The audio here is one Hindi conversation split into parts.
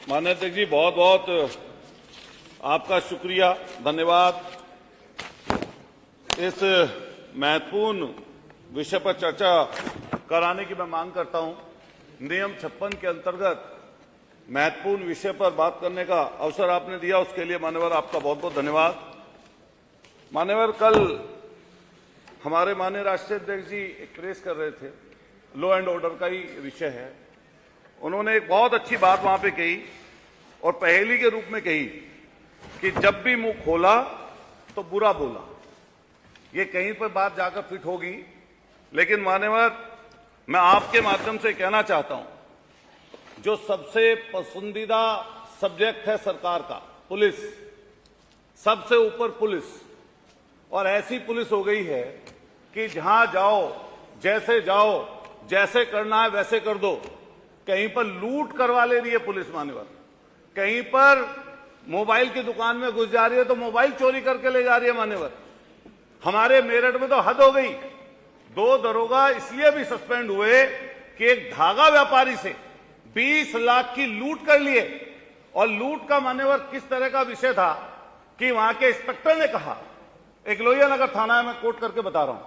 माननीय अध्यक्ष जी, बहुत बहुत आपका शुक्रिया, धन्यवाद। इस महत्वपूर्ण विषय पर चर्चा कराने की मैं मांग करता हूं। नियम 56 के अंतर्गत महत्वपूर्ण विषय पर बात करने का अवसर आपने दिया, उसके लिए मान्यवर आपका बहुत बहुत धन्यवाद। मान्यवर, कल हमारे माननीय राष्ट्रीय अध्यक्ष जी एक प्रेस कर रहे थे, लॉ एंड ऑर्डर का ही विषय है। उन्होंने एक बहुत अच्छी बात वहां पे कही और पहेली के रूप में कही कि जब भी मुंह खोला तो बुरा बोला। ये कहीं पर बात जाकर फिट होगी, लेकिन मान्यवर मैं आपके माध्यम से कहना चाहता हूं, जो सबसे पसंदीदा सब्जेक्ट है सरकार का, पुलिस, सबसे ऊपर पुलिस, और ऐसी पुलिस हो गई है कि जहां जाओ, जैसे करना है वैसे कर दो। कहीं पर लूट करवा ले रही है पुलिस मान्यवर, कहीं पर मोबाइल की दुकान में घुस जा रही है तो मोबाइल चोरी करके ले जा रही है मान्यवर। हमारे मेरठ में तो हद हो गई, 2 दरोगा इसलिए भी सस्पेंड हुए कि एक धागा व्यापारी से 20 लाख की लूट कर लिए। और लूट का मान्यवर किस तरह का विषय था कि वहां के इंस्पेक्टर ने कहा, एक लोहिया नगर थाना है, मैं कोट करके बता रहा हूं,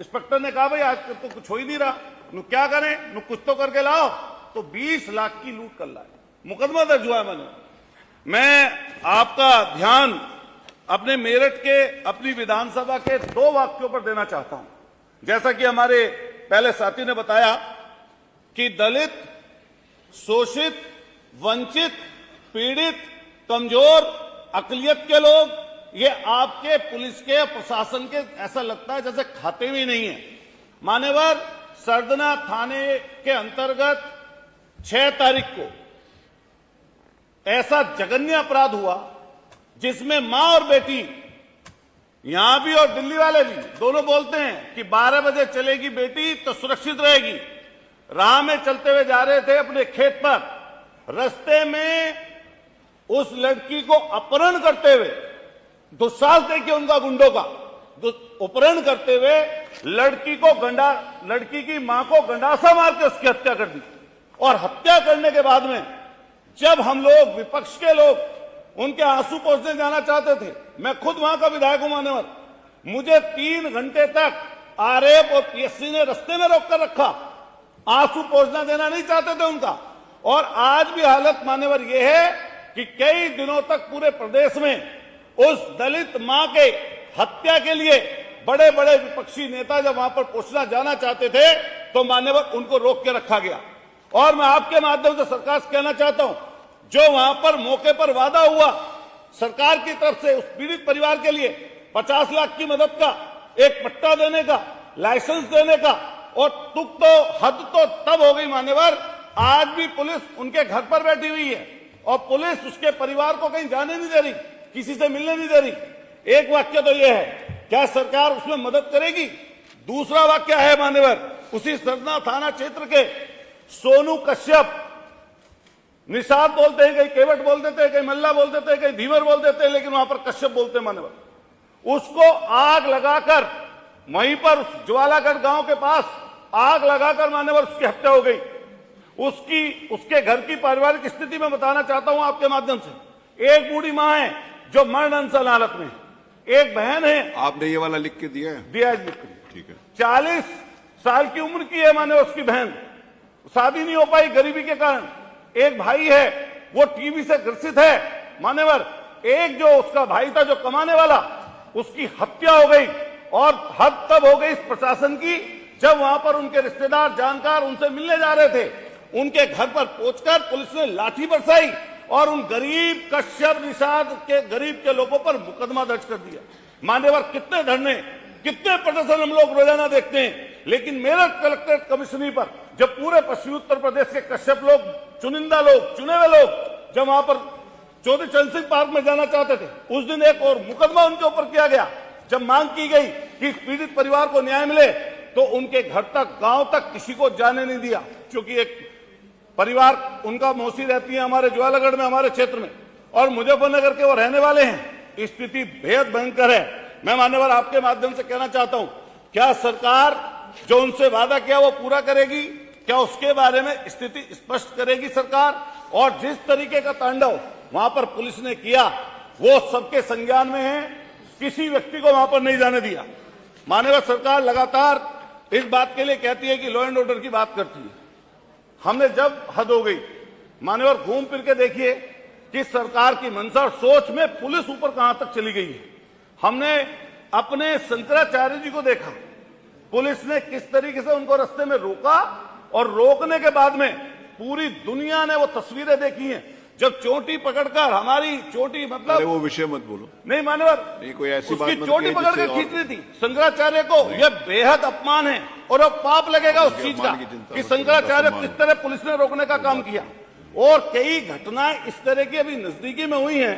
इंस्पेक्टर ने कहा भाई आज तो कुछ हो ही नहीं रहा, नु क्या करें, नु कुछ तो करके लाओ, तो 20 लाख की लूट कर लाए, मुकदमा दर्ज हुआ है। मैं आपका ध्यान अपने मेरठ के, अपनी विधानसभा के 2 वाक्यों पर देना चाहता हूं। जैसा कि हमारे पहले साथी ने बताया कि दलित, शोषित, वंचित, पीड़ित, कमजोर, अकलियत के लोग, ये आपके पुलिस के, प्रशासन के, ऐसा लगता है जैसे खाते में नहीं है। मान्यवर, सरदना थाने के अंतर्गत 6 तारीख को ऐसा जघन्य अपराध हुआ जिसमें मां और बेटी, यहां भी और दिल्ली वाले भी दोनों बोलते हैं कि 12 बजे चलेगी बेटी तो सुरक्षित रहेगी। राह में चलते हुए जा रहे थे अपने खेत पर, रास्ते में उस लड़की को अपहरण करते हुए, दुस्साहस देखिए उनका गुंडों का, अपहरण करते हुए लड़की की मां को गंडासा मार के उसकी हत्या कर दी। और हत्या करने के बाद में जब हम लोग, विपक्ष के लोग उनके आंसू पोंछने जाना चाहते थे, मैं खुद वहां का विधायक हूं मान्यवर, मुझे 3 घंटे तक आरएफ और पीएससी ने रास्ते में रोक कर रखा, आंसू पोंछना देना नहीं चाहते थे उनका। और आज भी हालत मान्यवर यह है कि कई दिनों तक पूरे प्रदेश में उस दलित मां के हत्या के लिए बड़े बड़े विपक्षी नेता जब वहां पर पहुंचना जाना चाहते थे तो मान्यवर उनको रोक के रखा गया। और मैं आपके माध्यम से सरकार से कहना चाहता हूं, जो वहां पर मौके पर वादा हुआ सरकार की तरफ से उस पीड़ित परिवार के लिए 50 लाख की मदद का, एक पट्टा देने का, लाइसेंस देने का, और हद तो तब हो गई मान्यवर, आज भी पुलिस उनके घर पर बैठी हुई है और पुलिस उसके परिवार को कहीं जाने नहीं दे रही, किसी से मिलने नहीं दे रही। एक वाक्य तो यह है, क्या सरकार उसमें मदद करेगी? दूसरा वाक्य है मान्यवर, उसी सरना थाना क्षेत्र के सोनू कश्यप, निषाद बोलते हैं, कहीं केवट बोल देते हैं, कहीं मल्ला बोल देते हैं, कहीं धीवर बोल देते हैं, लेकिन वहां पर कश्यप बोलते हैं मान्यवर। उसको आग लगाकर, वहीं पर ज्वालागढ़ गांव के पास आग लगाकर मान्यवर उसकी हत्या हो गई। उसके घर की पारिवारिक स्थिति में बताना चाहता हूं आपके माध्यम से। एक बूढ़ी मां है जो मरणअंसल हालत में, एक बहन है। आपने ये वाला लिख के दिया है? दिया है, लिख के। ठीक है। 40 साल की उम्र की है माने उसकी बहन, शादी नहीं हो पाई गरीबी के कारण। एक भाई है, वो टीबी से ग्रसित है मान्यवर। एक जो उसका भाई था जो कमाने वाला, उसकी हत्या हो गई। और हद तब हो गई इस प्रशासन की, जब वहां पर उनके रिश्तेदार, जानकार उनसे मिलने जा रहे थे, उनके घर पर पहुंचकर पुलिस ने लाठी बरसाई और उन गरीब कश्यप, निषाद के गरीब के लोगों पर मुकदमा दर्ज कर दिया। मान्यवर, कितने धरने, कितने प्रदर्शन हम लोग रोजाना देखते हैं, लेकिन मेरठ कलेक्ट्रेट कमिश्नरी पर जब पूरे पश्चिमी उत्तर प्रदेश के कश्यप लोग, चुनिंदा लोग, चुने हुए लोग जब वहां पर चौधरी चरण सिंह पार्क में जाना चाहते थे, उस दिन एक और मुकदमा उनके ऊपर किया गया। जब मांग की गई कि इस पीड़ित परिवार को न्याय मिले तो उनके घर तक, गांव तक किसी को जाने नहीं दिया, क्योंकि एक परिवार, उनका मौसी रहती है हमारे ज्वालागढ़ में, हमारे क्षेत्र में, और मुजफ्फरनगर के वो रहने वाले हैं। स्थिति बेहद भयंकर है। मैं मान्यवर आपके माध्यम से कहना चाहता हूं, क्या सरकार जो उनसे वादा किया वो पूरा करेगी? क्या उसके बारे में स्थिति स्पष्ट करेगी सरकार? और जिस तरीके का तांडव वहां पर पुलिस ने किया वो सबके संज्ञान में है, किसी व्यक्ति को वहां पर नहीं जाने दिया। माननीय सरकार लगातार इस बात के लिए कहती है कि लॉ एंड ऑर्डर की बात करती है। हमने जब हद हो गई मान्यवर घूम फिर के देखिए कि सरकार की मंशा और सोच में पुलिस ऊपर कहां तक चली गई है। हमने अपने शंकराचार्य जी को देखा, पुलिस ने किस तरीके से उनको रास्ते में रोका और रोकने के बाद में पूरी दुनिया ने वो तस्वीरें देखी हैं जब चोटी पकड़कर हमारी चोटी मतलब अरे वो विषय मत बोलो। नहीं मान्यवर, नहीं कोई ऐसी बात मत चोटी पकड़कर खींचनी थी शंकराचार्य को। यह बेहद अपमान है और अब पाप लगेगा उस चीज का कि शंकराचार्य को किस तरह पुलिस ने रोकने का काम किया। और कई घटनाएं इस तरह की अभी नजदीकी में हुई हैं।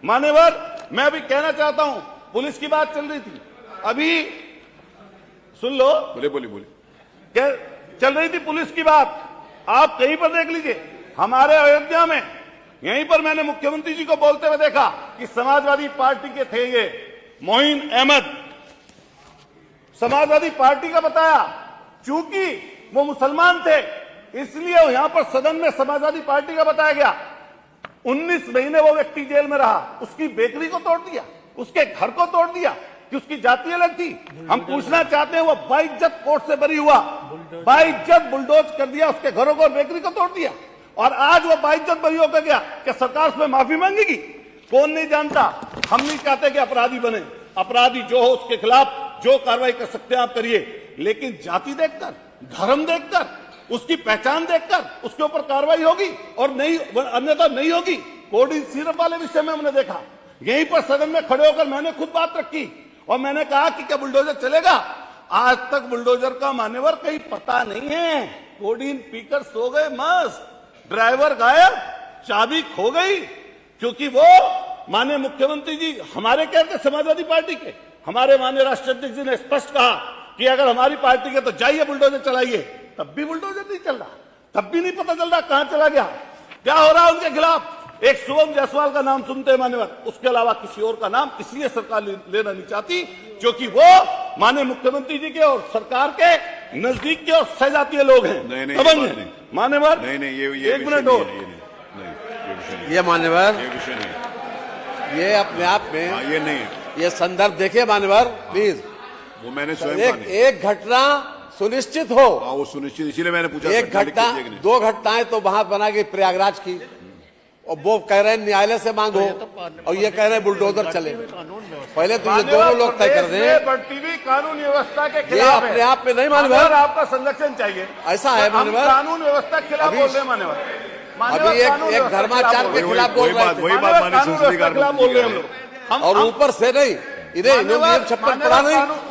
मान्यवर, मैं अभी कहना चाहता हूं, पुलिस की बात चल रही थी, अभी सुन लो, बोले क्या चल रही थी पुलिस की बात, आप कहीं पर देख लीजिए। हमारे अयोध्या में यहीं पर मैंने मुख्यमंत्री जी को बोलते हुए देखा कि समाजवादी पार्टी के थे ये मोइन अहमद, समाजवादी पार्टी का बताया, चूंकि वो मुसलमान थे इसलिए यहां पर सदन में समाजवादी पार्टी का बताया गया। 19 महीने वो व्यक्ति जेल में रहा, उसकी बेकरी को तोड़ दिया, उसके घर को तोड़ दिया कि उसकी जाति अलग थी। हम पूछना चाहते हैं वो बाइज्जत कोर्ट से बरी हुआ, बाइज्जत बुलडोज कर दिया, उसके घरों को और बेकरी को तोड़ दिया और आज वो बाइज्जत बरी होकर गया। क्या सरकार उसमें माफी मांगेगी? कौन नहीं जानता। हम नहीं चाहते कि अपराधी बने, अपराधी जो हो उसके खिलाफ जो कार्रवाई कर सकते हैं आप करिए, लेकिन जाति देखकर, धर्म देखकर, उसकी पहचान देखकर उसके ऊपर कार्रवाई होगी और नहीं अन्यथा नहीं होगी। कोडिंग सिरप वाले विषय में हमने देखा, यहीं पर सदन में खड़े होकर मैंने खुद बात रखी और मैंने कहा कि क्या बुलडोजर चलेगा? आज तक बुलडोजर का मान्यवर कहीं पता नहीं है। कोडीन पीकर सो गए मस्त, ड्राइवर गायब, चाबी खो गई, क्योंकि वो माननीय मुख्यमंत्री जी हमारे कहते समाजवादी पार्टी के, हमारे माननीय राष्ट्रीय अध्यक्ष जी ने स्पष्ट कहा कि अगर हमारी पार्टी के तो जाइए बुलडोजर चलाइए, तब भी बुलडोजर नहीं चल रहा, तब भी नहीं पता चल रहा कहां चला गया, क्या हो रहा है उनके खिलाफ। एक शुभम जायसवाल का नाम सुनते हैं मान्यवर, उसके अलावा किसी और का नाम इसलिए सरकार लेना नहीं चाहती क्योंकि वो माननीय मुख्यमंत्री जी के और सरकार के नजदीक के और सहजातीय लोग हैं, दबंग हैं। मान्यवर, ये एक मिनट और, ये मान्यवर, ये विषय नहीं, ये अपने आप में ये नहीं है, ये संदर्भ देखिए मान्यवर प्लीज। वो मैंने स्वयं एक घटना सुनिश्चित हो, वो सुनिश्चित, इसीलिए मैंने पूछा। एक घटना, दो घटनाएं तो वहां बना गई प्रयागराज की, और वो कह रहे हैं न्यायालय से मांगो और ये कह रहे हैं बुलडोजर चले। पहले तो ये दोनों लोग तय कर दें। बढ़ती हुई कानून व्यवस्था के ये खिलाफ अपने आप में नहीं मान्यवर, अगर आपका संरक्षण चाहिए ऐसा है मान्यवर, कानून व्यवस्था के खिलाफ बोल रहे हैं मान्यवर। अभी एक धर्माचार के खिलाफ बोल रहे थे, वही बात मानी के खिलाफ बोल रहे हैं हम लोग, और ऊपर से नहीं, इन्हें नियम 56 पढ़ा नहीं।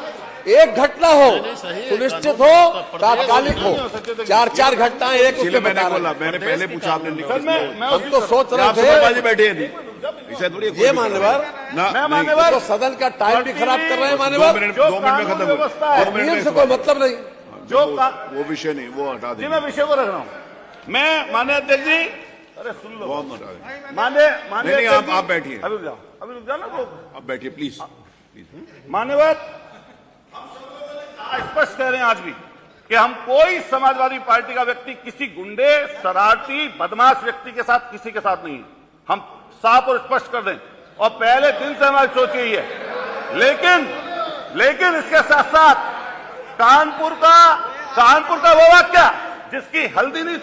एक घटना हो सुनिश्चित हो, तात्कालिक हो, 4-4 घटनाएं एक उसके बता रहे। मैंने पहले पूछा, आपने हम तो सोच रहे थे बैठे ये मान्यवर, मान्यवर तो सदन का टाइम भी खराब कर रहे हैं मान्यवर। 2 मिनट में खत्म हो, नियम से कोई मतलब नहीं, जो वो विषय नहीं, वो हटा दें। मैं विषय को रख रहा हूँ। मैं माननीय अध्यक्ष जी, अरे सुन लो, माननीय आप बैठिए, अभी रुक जाओ ना, आप बैठिए प्लीज। मान्यवर, स्पष्ट कह रहे हैं आज भी कि हम कोई समाजवादी पार्टी का व्यक्ति किसी गुंडे, शरारती, बदमाश व्यक्ति के साथ किसी के साथ नहीं है। हम साफ और स्पष्ट कर दें और पहले दिन से हमारी सोच यही है। लेकिन इसके साथ साथ कानपुर का वो वाक्य जिसकी हल्दी नहीं,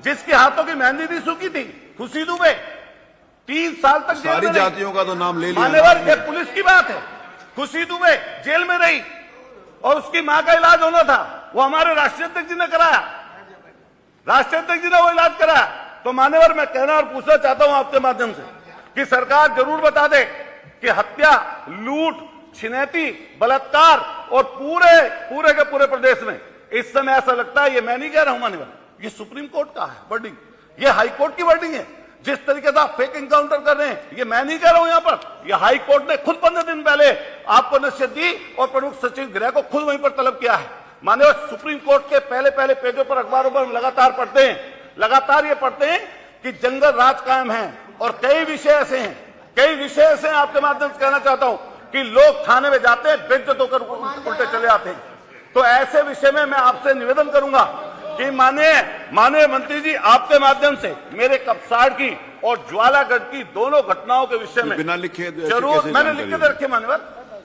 जिसके हाथों की मेहंदी नहीं सूखी थी, खुशी दुबे 3 साल तक सारी जातियों का तो नाम ले लिया। मान्यवर, ये पुलिस की बात है। खुशी दुबे जेल में रही और उसकी मां का इलाज होना था, वो हमारे राष्ट्रीय अध्यक्ष जी ने कराया, राष्ट्रीय अध्यक्ष जी ने वो इलाज कराया। तो मान्यवर, मैं कहना और पूछना चाहता हूं आपके माध्यम से कि सरकार जरूर बता दे कि हत्या, लूट, छिनैती, बलात्कार और पूरे के पूरे प्रदेश में इस समय ऐसा लगता है, ये मैं नहीं कह रहा हूं मान्यवर, ये सुप्रीम कोर्ट का है वर्डिंग, ये हाई कोर्ट की वर्डिंग है। जिस तरीके से आप फेक एनकाउंटर कर रहे हैं, ये मैं नहीं कह रहा हूं यहां पर, ये हाई कोर्ट ने खुद 15 दिन पहले आपको नसीहत दी और प्रमुख सचिव गृह को खुद वहीं पर तलब किया है। माननीय सुप्रीम कोर्ट के पहले पेजों पर अखबारों पर लगातार ये पढ़ते हैं कि जंगल राज कायम है और कई विषय ऐसे हैं आपके माध्यम से कहना चाहता हूं कि लोग थाने में जाते हैं, बेइज्जत होकर उल्टे चले आते हैं। तो ऐसे विषय में मैं आपसे निवेदन करूंगा कि माननीय मंत्री जी आपके माध्यम से मेरे कपसाड़ की और ज्वालागढ़ की दोनों घटनाओं के विषय में बिना लिखे ऐसे जरूर कैसे मैंने जानकारी लिख के रखे मान्यवर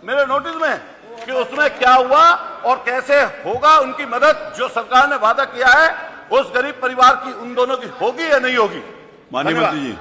मेरे नोटिस में कि उसमें क्या हुआ और कैसे होगा उनकी मदद जो सरकार ने वादा किया है उस गरीब परिवार की उन दोनों की होगी या नहीं होगी। माननीय मंत्री जी